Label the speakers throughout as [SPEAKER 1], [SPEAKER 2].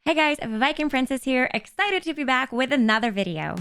[SPEAKER 1] Hey guys, Viking Princess here, excited to be back with another video.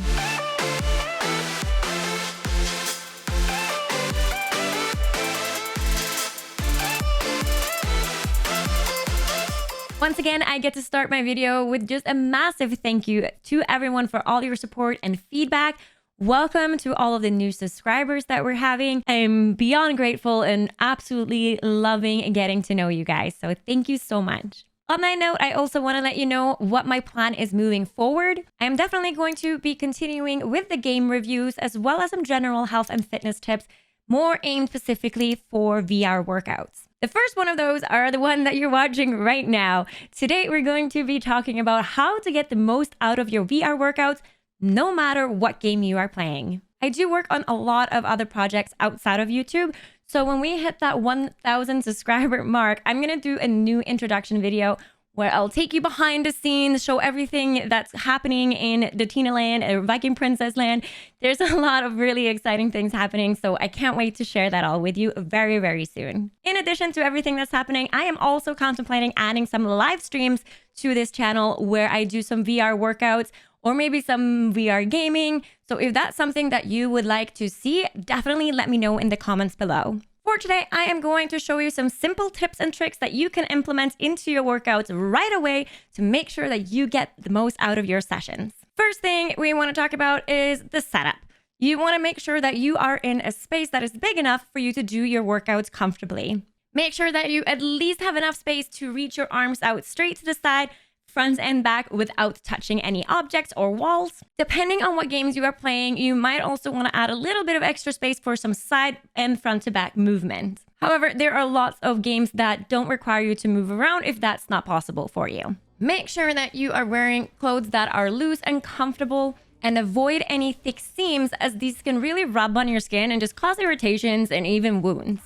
[SPEAKER 1] Once again, I get to start my video with just a massive thank you to everyone for all your support and feedback. Welcome to all of the new subscribers that we're having. I'm beyond grateful and absolutely loving getting to know you guys. So thank you so much. On that note, I also want to let you know what my plan is moving forward. I'm definitely going to be continuing with the game reviews as well as some general health and fitness tips, more aimed specifically for VR workouts. The first one of those are the one that you're watching right now. Today, we're going to be talking about how to get the most out of your VR workouts, no matter what game you are playing. I do work on a lot of other projects outside of YouTube. So when we hit that 1,000 subscriber mark, I'm going to do a new introduction video where I'll take you behind the scenes, show everything that's happening in the Tina land or Viking Princess land. There's a lot of really exciting things happening, so I can't wait to share that all with you very, very soon. In addition to everything that's happening, I am also contemplating adding some live streams to this channel where I do some VR workouts or maybe some VR gaming. So if that's something that you would like to see, definitely let me know in the comments below. For today, I am going to show you some simple tips and tricks that you can implement into your workouts right away to make sure that you get the most out of your sessions. First thing we want to talk about is the setup. You want to make sure that you are in a space that is big enough for you to do your workouts comfortably. Make sure that you at least have enough space to reach your arms out straight to the side, front and back without touching any objects or walls. Depending on what games you are playing, you might also want to add a little bit of extra space for some side and front to back movement. However, there are lots of games that don't require you to move around if that's not possible for you. Make sure that you are wearing clothes that are loose and comfortable, and avoid any thick seams, as these can really rub on your skin and just cause irritations and even wounds.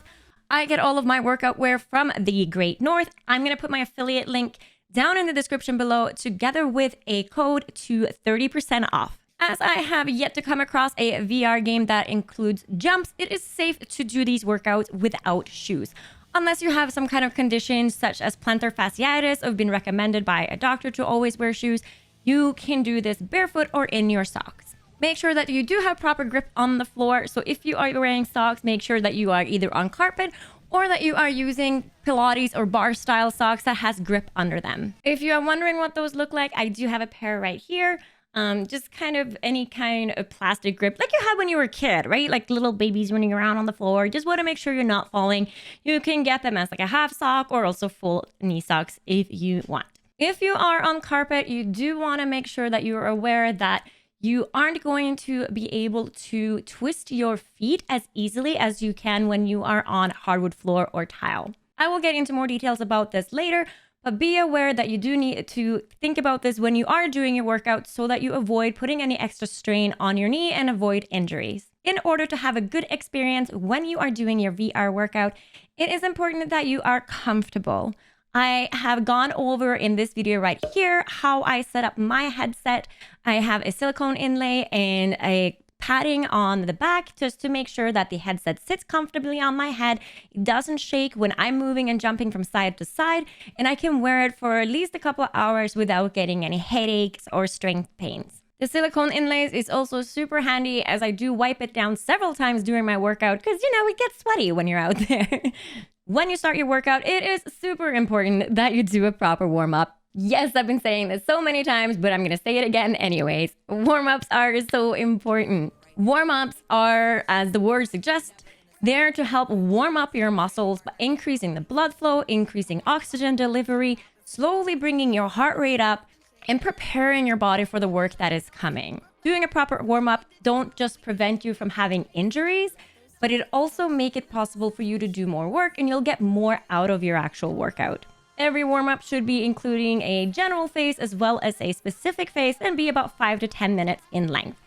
[SPEAKER 1] I get all of my workout wear from the Great North. I'm going to put my affiliate link down in the description below, together with a code to 30% off. As I have yet to come across a VR game that includes jumps, it is safe to do these workouts without shoes. Unless you have some kind of condition such as plantar fasciitis or been recommended by a doctor to always wear shoes, you can do this barefoot or in your socks. Make sure that you do have proper grip on the floor. So if you are wearing socks, make sure that you are either on carpet or that you are using Pilates or bar style socks that has grip under them. If you are wondering what those look like, I do have a pair right here. Just kind of any kind of plastic grip like you had when you were a kid, right? Like little babies running around on the floor. Just want to make sure you're not falling. You can get them as like a half sock or also full knee socks if you want. If you are on carpet, you do want to make sure that you are aware that you aren't going to be able to twist your feet as easily as you can when you are on hardwood floor or tile. I will get into more details about this later, but be aware that you do need to think about this when you are doing your workout so that you avoid putting any extra strain on your knee and avoid injuries. In order to have a good experience when you are doing your VR workout, it is important that you are comfortable. I have gone over in this video right here how I set up my headset. I have a silicone inlay and a padding on the back just to make sure that the headset sits comfortably on my head. It doesn't shake when I'm moving and jumping from side to side, and I can wear it for at least a couple of hours without getting any headaches or strength pains. The silicone inlays is also super handy, as I do wipe it down several times during my workout because, you know, it gets sweaty when you're out there. When you start your workout, it is super important that you do a proper warm-up. Yes, I've been saying this so many times, but I'm going to say it again anyways. Warm-ups are so important. Warm-ups are, as the word suggests, there to help warm up your muscles by increasing the blood flow, increasing oxygen delivery, slowly bringing your heart rate up, and preparing your body for the work that is coming. Doing a proper warm-up don't just prevent you from having injuries, but it also make it possible for you to do more work and you'll get more out of your actual workout. Every warm-up should be including a general phase as well as a specific phase and be about 5 to 10 minutes in length.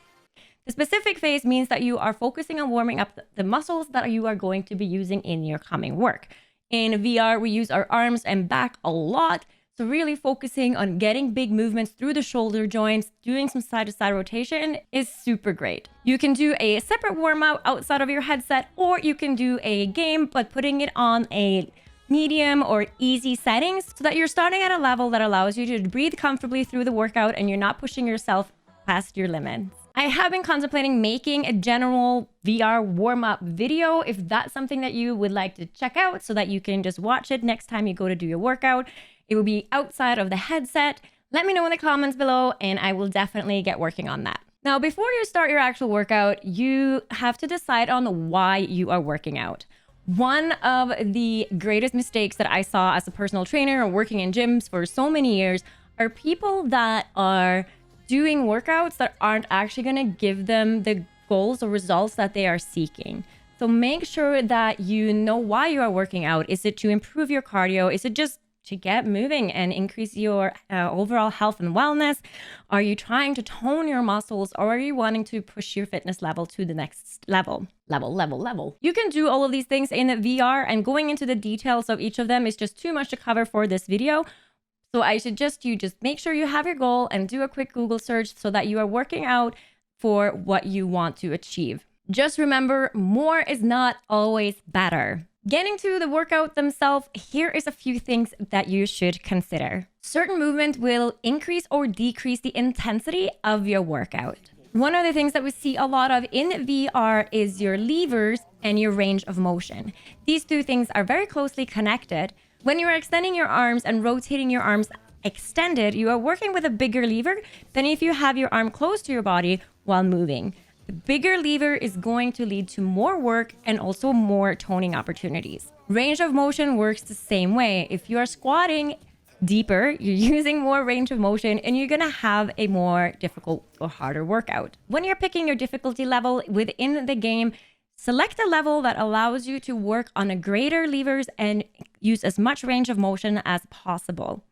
[SPEAKER 1] The specific phase means that you are focusing on warming up the muscles that you are going to be using in your coming work. In VR, we use our arms and back a lot. So really focusing on getting big movements through the shoulder joints, doing some side-to-side rotation is super great. You can do a separate warm-up outside of your headset, or you can do a game, but putting it on a medium, or easy settings so that you're starting at a level that allows you to breathe comfortably through the workout and you're not pushing yourself past your limits. I have been contemplating making a general VR warm-up video if that's something that you would like to check out so that you can just watch it next time you go to do your workout. It will be outside of the headset. Let me know in the comments below and I will definitely get working on that. Now, before you start your actual workout, you have to decide on why you are working out. One of the greatest mistakes that I saw as a personal trainer or working in gyms for so many years are people that are doing workouts that aren't actually going to give them the goals or results that they are seeking. So make sure that you know why you are working out. Is it to improve your cardio? Is it just to get moving and increase your overall health and wellness? Are you trying to tone your muscles, or are you wanting to push your fitness level to the next level? You can do all of these things in the VR, and going into the details of each of them is just too much to cover for this video. So I suggest you just make sure you have your goal and do a quick Google search so that you are working out for what you want to achieve. Just remember, more is not always better. Getting to the workout themselves, here is a few things that you should consider. Certain movement will increase or decrease the intensity of your workout. One of the things that we see a lot of in VR is your levers and your range of motion. These two things are very closely connected. When you are extending your arms and rotating your arms extended, you are working with a bigger lever than if you have your arm close to your body while moving. The bigger lever is going to lead to more work and also more toning opportunities. Range of motion works the same way. If you are squatting deeper, you're using more range of motion and you're going to have a more difficult or harder workout. When you're picking your difficulty level within the game, select a level that allows you to work on a greater levers and use as much range of motion as possible.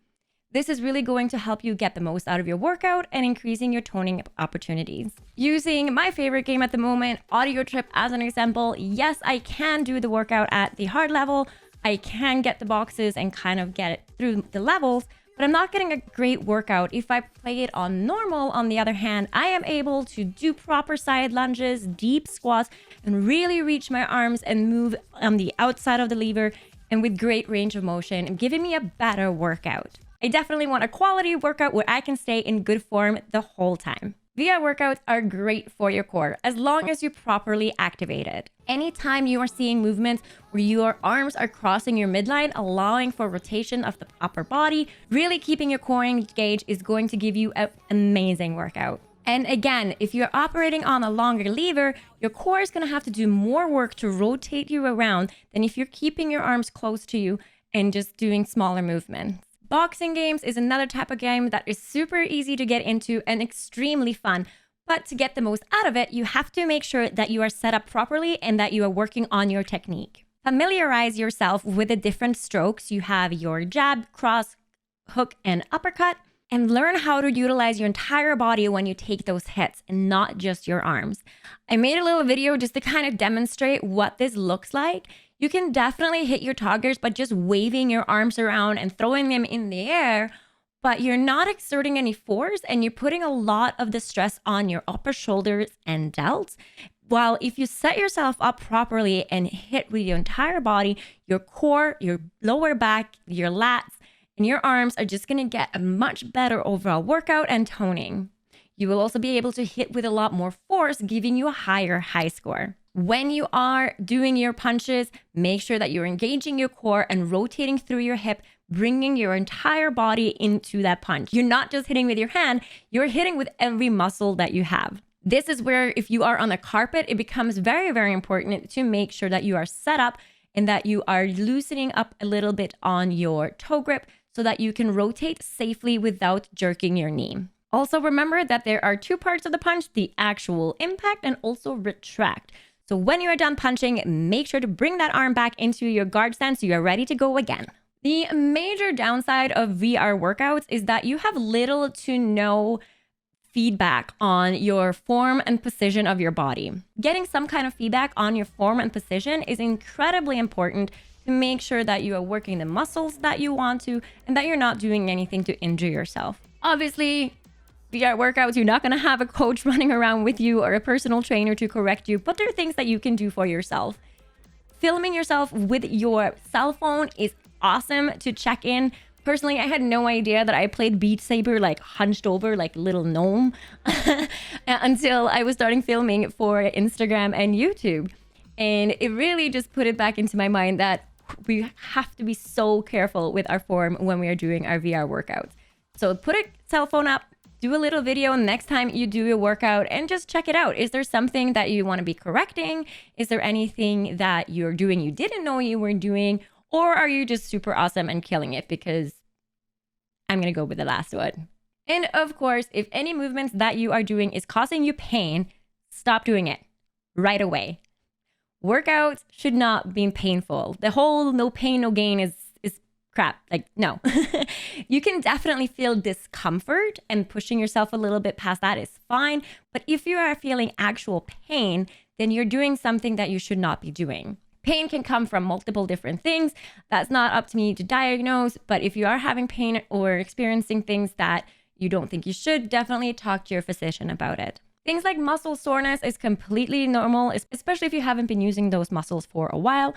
[SPEAKER 1] This is really going to help you get the most out of your workout and increasing your toning opportunities. Using my favorite game at the moment, Audiotrip, as an example, yes, I can do the workout at the hard level. I can get the boxes and kind of get it through the levels, but I'm not getting a great workout. If I play it on normal, on the other hand, I am able to do proper side lunges, deep squats, and really reach my arms and move on the outside of the lever and with great range of motion, giving me a better workout. I definitely want a quality workout where I can stay in good form the whole time. VR workouts are great for your core as long as you properly activate it. Anytime you are seeing movements where your arms are crossing your midline, allowing for rotation of the upper body, really keeping your core engaged is going to give you an amazing workout. And again, if you're operating on a longer lever, your core is going to have to do more work to rotate you around than if you're keeping your arms close to you and just doing smaller movements. Boxing games is another type of game that is super easy to get into and extremely fun. But to get the most out of it, you have to make sure that you are set up properly and that you are working on your technique. Familiarize yourself with the different strokes. You have your jab, cross, hook, and uppercut. And learn how to utilize your entire body when you take those hits and not just your arms. I made a little video just to kind of demonstrate what this looks like. You can definitely hit your targets by just waving your arms around and throwing them in the air, but you're not exerting any force and you're putting a lot of the stress on your upper shoulders and delts. While if you set yourself up properly and hit with your entire body, your core, your lower back, your lats, and your arms are just going to get a much better overall workout and toning. You will also be able to hit with a lot more force, giving you a higher high score. When you are doing your punches, make sure that you're engaging your core and rotating through your hip, bringing your entire body into that punch. You're not just hitting with your hand, you're hitting with every muscle that you have. This is where if you are on a carpet, it becomes very, very important to make sure that you are set up and that you are loosening up a little bit on your toe grip so that you can rotate safely without jerking your knee. Also remember that there are two parts of the punch, the actual impact and also retract. So when you are done punching, make sure to bring that arm back into your guard stance so you are ready to go again. The major downside of VR workouts is that you have little to no feedback on your form and position of your body. Getting some kind of feedback on your form and position is incredibly important to make sure that you are working the muscles that you want to and that you're not doing anything to injure yourself. Obviously, VR workouts, you're not going to have a coach running around with you or a personal trainer to correct you, but there are things that you can do for yourself. Filming yourself with your cell phone is awesome to check in. Personally, I had no idea that I played Beat Saber like hunched over like a little gnome until I was starting filming for Instagram and YouTube. And it really just put it back into my mind that we have to be so careful with our form when we are doing our VR workouts. So put a cell phone up, do a little video next time you do a workout and just check it out. Is there something that you want to be correcting? Is there anything that you're doing you didn't know you were doing? Or are you just super awesome and killing it? Because I'm going to go with the last one. And of course, if any movements that you are doing is causing you pain, stop doing it right away. Workouts should not be painful. The whole no pain, no gain is crap. Like, no. You can definitely feel discomfort, and pushing yourself a little bit past that is fine. But if you are feeling actual pain, then you're doing something that you should not be doing. Pain can come from multiple different things. That's not up to me to diagnose, but if you are having pain or experiencing things that you don't think you should, definitely talk to your physician about it. Things like muscle soreness is completely normal, especially if you haven't been using those muscles for a while.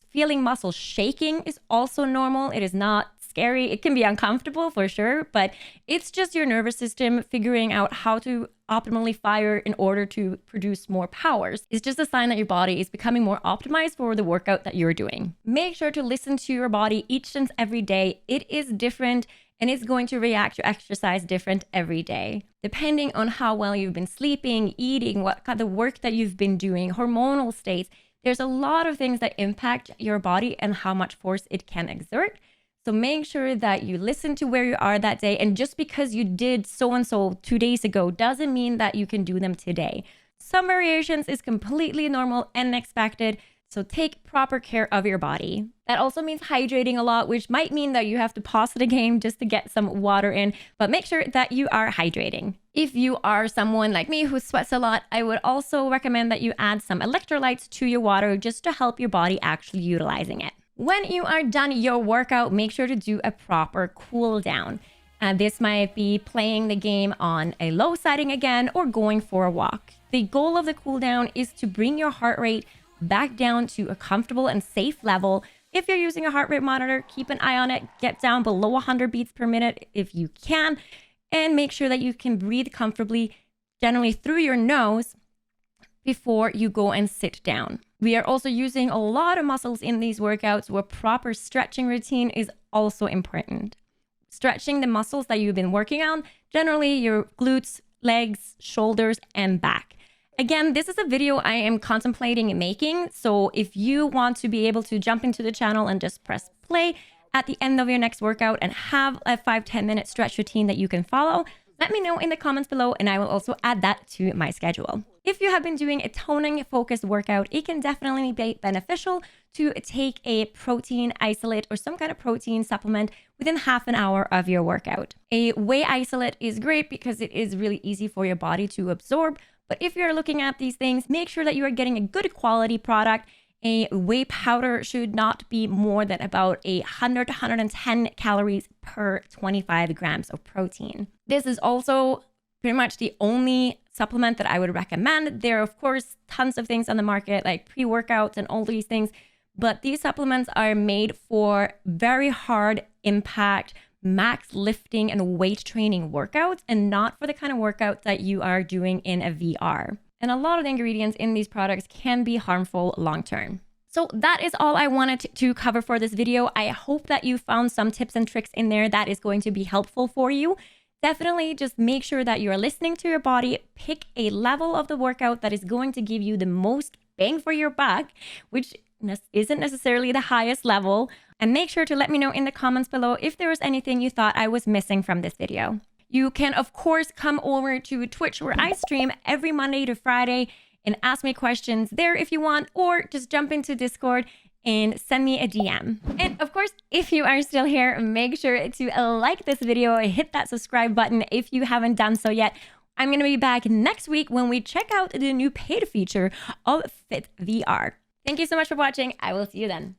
[SPEAKER 1] Feeling muscle shaking is also normal. It is not scary. It can be uncomfortable for sure, but it's just your nervous system figuring out how to optimally fire in order to produce more powers. It's just a sign that your body is becoming more optimized for the workout that you're doing. Make sure to listen to your body each and every day. It is different and it's going to react to exercise different every day. Depending on how well you've been sleeping, eating, what kind of work that you've been doing, hormonal states, there's a lot of things that impact your body and how much force it can exert. So make sure that you listen to where you are that day. And just because you did so-and-so 2 days ago doesn't mean that you can do them today. Some variations is completely normal and expected. So take proper care of your body. That also means hydrating a lot, which might mean that you have to pause the game just to get some water in, but make sure that you are hydrating. If you are someone like me who sweats a lot, I would also recommend that you add some electrolytes to your water just to help your body actually utilizing it. When you are done your workout, make sure to do a proper cool down. This might be playing the game on a low setting again or going for a walk. The goal of the cool down is to bring your heart rate back down to a comfortable and safe level. If you're using a heart rate monitor, keep an eye on it. Get down below 100 beats per minute if you can, and make sure that you can breathe comfortably, generally through your nose, before you go and sit down. We are also using a lot of muscles in these workouts where proper stretching routine is also important. Stretching the muscles that you've been working on, generally your glutes, legs, shoulders, and back. Again, this is a video I am contemplating making. So if you want to be able to jump into the channel and just press play at the end of your next workout and have a 5-10 minute stretch routine that you can follow, let me know in the comments below and I will also add that to my schedule. If you have been doing a toning focused workout, it can definitely be beneficial to take a protein isolate or some kind of protein supplement within half an hour of your workout. A whey isolate is great because it is really easy for your body to absorb. But if you're looking at these things, make sure that you are getting a good quality product. A whey powder should not be more than about 100 to 110 calories per 25 grams of protein. This is also pretty much the only supplement that I would recommend. There are, of course, tons of things on the market like pre-workouts and all these things, but these supplements are made for very hard impact, max lifting and weight training workouts, and not for the kind of workouts that you are doing in a VR. And a lot of the ingredients in these products can be harmful long term. So that is all I wanted to cover for this video. I hope that you found some tips and tricks in there that is going to be helpful for you. Definitely just make sure that you're listening to your body. Pick a level of the workout that is going to give you the most bang for your buck, which isn't necessarily the highest level. And make sure to let me know in the comments below if there was anything you thought I was missing from this video. You can, of course, come over to Twitch where I stream every Monday to Friday and ask me questions there if you want, or just jump into Discord and send me a DM. And of course, if you are still here, make sure to like this video, hit that subscribe button if you haven't done so yet. I'm going to be back next week when we check out the new paid feature of Fit VR. Thank you so much for watching. I will see you then.